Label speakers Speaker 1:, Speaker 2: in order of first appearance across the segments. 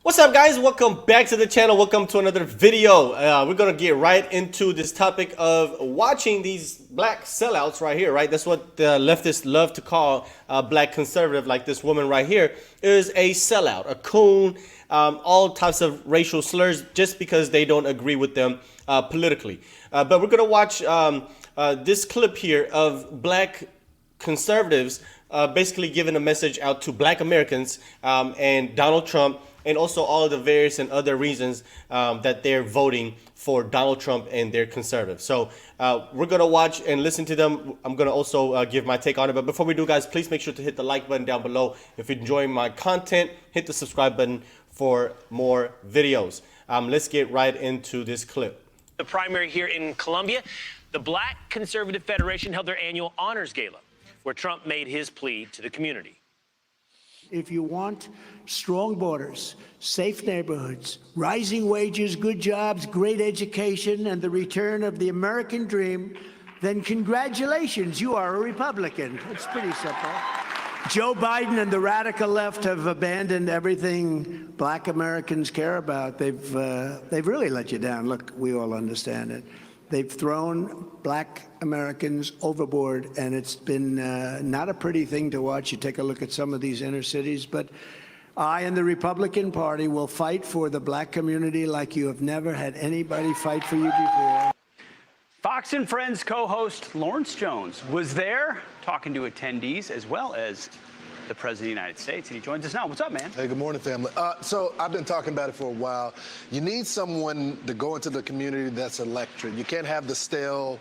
Speaker 1: What's up, guys? Welcome back to the channel. Welcome to another video. We're gonna get right into this topic of watching these black sellouts right here, right? That's what the leftists love to call black conservative, like this woman right here is a sellout, a coon, all types of racial slurs just because they don't agree with them politically. But we're gonna watch this clip here of black conservatives basically giving a message out to black Americans and Donald Trump, and also all of the various and other reasons that they're voting for Donald Trump and they're conservative. So we're going to watch and listen to them. I'm going to also give my take on it. But before we do, guys, please make sure to hit the like button down below. If you're enjoying my content, hit the subscribe button for more videos. Let's get right into this clip.
Speaker 2: The primary here in Columbia, the Black Conservative Federation held their annual honors gala, where Trump made his plea to the community.
Speaker 3: If you want strong borders, safe neighborhoods, rising wages, good jobs, great education, and the return of the American dream, then congratulations, you are a Republican. It's pretty simple. Joe Biden and the radical left have abandoned everything black Americans care about. They've really let you down. Look, we all understand it. They've thrown black Americans overboard, and it's been not a pretty thing to watch. You take a look at some of these inner cities, but I and the Republican Party will fight for the black community like you have never had anybody fight for you before.
Speaker 4: Fox and Friends co-host Lawrence Jones was there talking to attendees as well as the President of the United States, and he joins us now. What's up, man?
Speaker 5: Hey, good morning, family. So I've been talking about it for a while. You need someone to go into the community that's electric. You can't have the stale,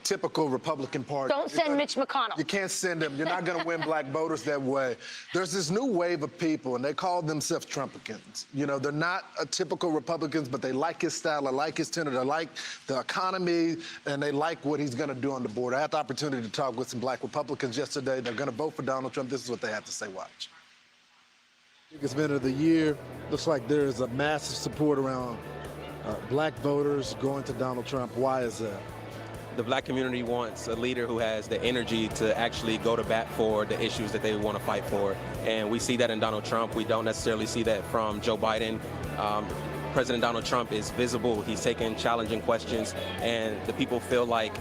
Speaker 5: typical Republican Party.
Speaker 6: Don't send Mitch McConnell.
Speaker 5: You can't send him. You're not going to win black voters that way. There's this new wave of people, and they call themselves Trumpicans. You know, they're not typical Republicans, but they like his style, they like his tenor, they like the economy, and they like what he's going to do on the border. I had the opportunity to talk with some black Republicans yesterday. They're going to vote for Donald Trump. This is what they have to say. Watch. Biggest event of the year. Looks like there is a massive support around black voters going to Donald Trump. Why is that?
Speaker 7: The black community wants a leader who has the energy to actually go to bat for the issues that they want to fight for. And we see that in Donald Trump. We don't necessarily see that from Joe Biden. President Donald Trump is visible. He's taking challenging questions, and the people feel like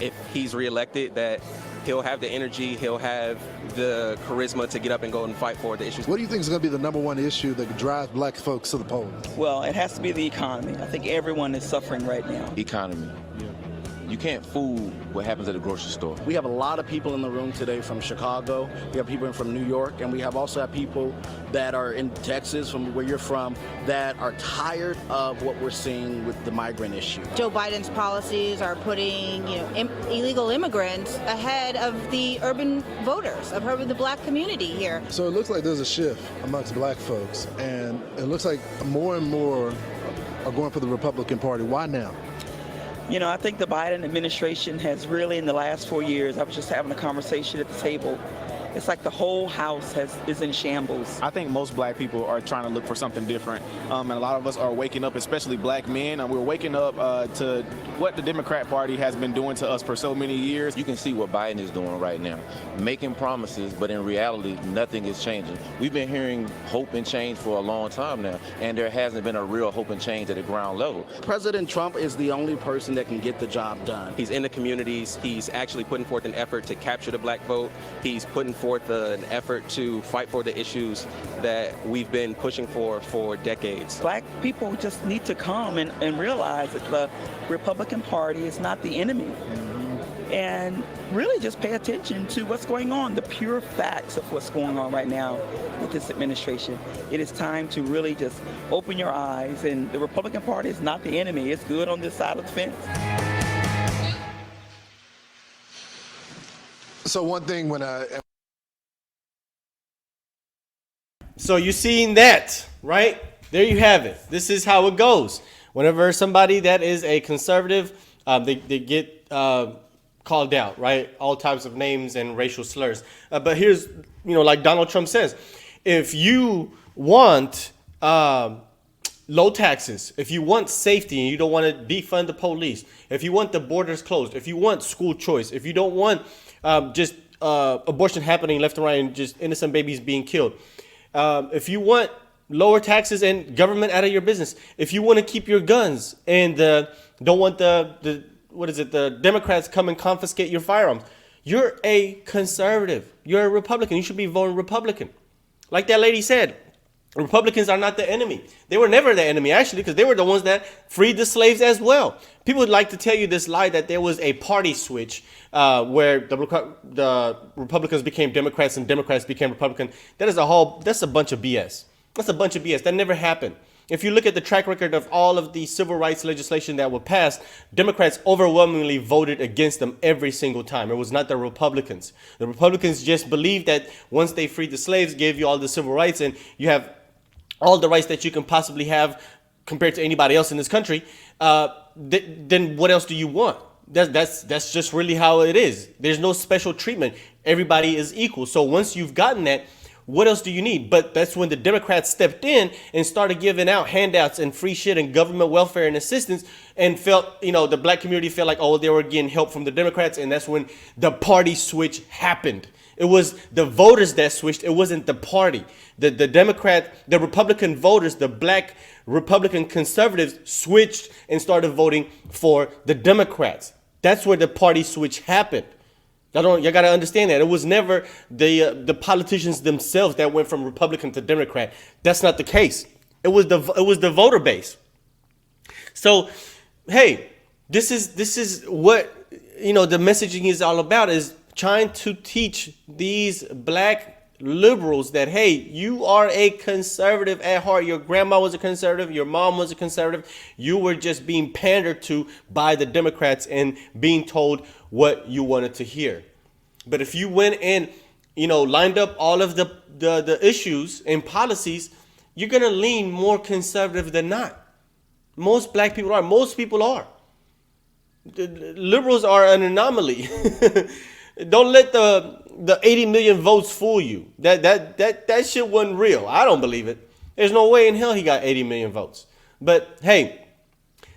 Speaker 7: if he's reelected, that he'll have the energy, he'll have the charisma to get up and go and fight for the issues.
Speaker 5: What do you think is going to be the #1 issue that drives black folks to the polls?
Speaker 8: Well, it has to be the economy. I think everyone is suffering right now.
Speaker 9: Economy. You can't fool what happens at the grocery store.
Speaker 10: We have a lot of people in the room today from Chicago. We have people from New York, and we also have people that are in Texas, from where you're from, that are tired of what we're seeing with the migrant issue.
Speaker 11: Joe Biden's policies are putting, illegal immigrants ahead of the urban voters, of the black community here.
Speaker 5: So it looks like there's a shift amongst black folks, and it looks like more and more are going for the Republican Party. Why now?
Speaker 8: I think the Biden administration has really, in the last 4 years, I was just having a conversation at the table, it's like the whole house is in shambles.
Speaker 12: I think most black people are trying to look for something different. And a lot of us are waking up, especially black men. We're waking up to what the Democrat Party has been doing to us for so many years.
Speaker 9: You can see what Biden is doing right now, making promises, but in reality, nothing is changing. We've been hearing hope and change for a long time now, and there hasn't been a real hope and change at the ground level.
Speaker 10: President Trump is the only person that can get the job done.
Speaker 7: He's in the communities. He's actually putting forth an effort to capture the black vote. He's putting forth an effort to fight for the issues that we've been pushing for decades.
Speaker 8: Black people just need to come and realize that the Republican Party is not the enemy. And really just pay attention to what's going on, the pure facts of what's going on right now with this administration. It is time to really just open your eyes, and the Republican Party is not the enemy. It's good on this side of the fence.
Speaker 5: So one thing when
Speaker 1: So you seen that, right? There you have it. This is how it goes. Whenever somebody that is a conservative, they get called out, right? All types of names and racial slurs. But here's, like Donald Trump says, if you want low taxes, if you want safety and you don't want to defund the police, if you want the borders closed, if you want school choice, if you don't want just abortion happening left and right and just innocent babies being killed, if you want lower taxes and government out of your business. If you want to keep your guns and don't want the Democrats come and confiscate your firearms, you're a conservative. You're a Republican. You should be voting Republican. Like that lady said, Republicans are not the enemy. They were never the enemy, actually, because they were the ones that freed the slaves as well. People would like to tell you this lie that there was a party switch where the Republicans became Democrats and Democrats became Republican. That's a bunch of BS. That's a bunch of BS. That never happened. If you look at the track record of all of the civil rights legislation that were passed, Democrats overwhelmingly voted against them every single time. It was not the Republicans. The Republicans just believed that once they freed the slaves, gave you all the civil rights, and you have all the rights that you can possibly have compared to anybody else in this country, then what else do you want? That's just really how it is. There's no special treatment. Everybody is equal. So once you've gotten that, what else do you need? But that's when the Democrats stepped in and started giving out handouts and free shit and government welfare and assistance, and felt, the black community felt like, oh, they were getting help from the Democrats. And that's when the party switch happened. It was the voters that switched. It wasn't the party. The Republican voters, the black Republican conservatives switched and started voting for the Democrats. That's where the party switch happened. Y'all got to understand that. It was never the politicians themselves that went from Republican to Democrat. That's not the case. It was the voter base. So, hey, this is what the messaging is all about, is trying to teach these black liberals that, hey, you are a conservative at heart. Your grandma was a conservative. Your mom was a conservative. You were just being pandered to by the Democrats and being told what you wanted to hear. But if you went and, lined up all of the issues and policies, you're going to lean more conservative than not. Most black people are. Most people are. The liberals are an anomaly. Don't let the 80 million votes fool you. That shit wasn't real. I don't believe it. There's no way in hell he got 80 million votes. But hey,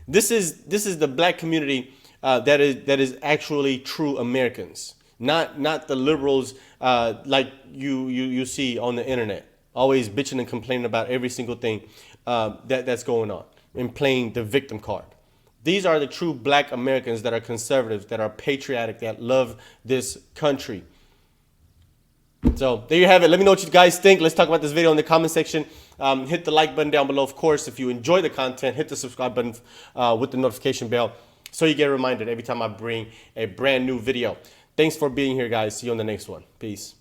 Speaker 1: this is the black community that is actually true Americans, not the liberals like you see on the internet, always bitching and complaining about every single thing that's going on and playing the victim card. These are the true black Americans that are conservative, that are patriotic, that love this country. So there you have it. Let me know what you guys think. Let's talk about this video in the comment section. Hit the like button down below. Of course, if you enjoy the content, hit the subscribe button with the notification bell so you get reminded every time I bring a brand new video. Thanks for being here, guys. See you on the next one. Peace.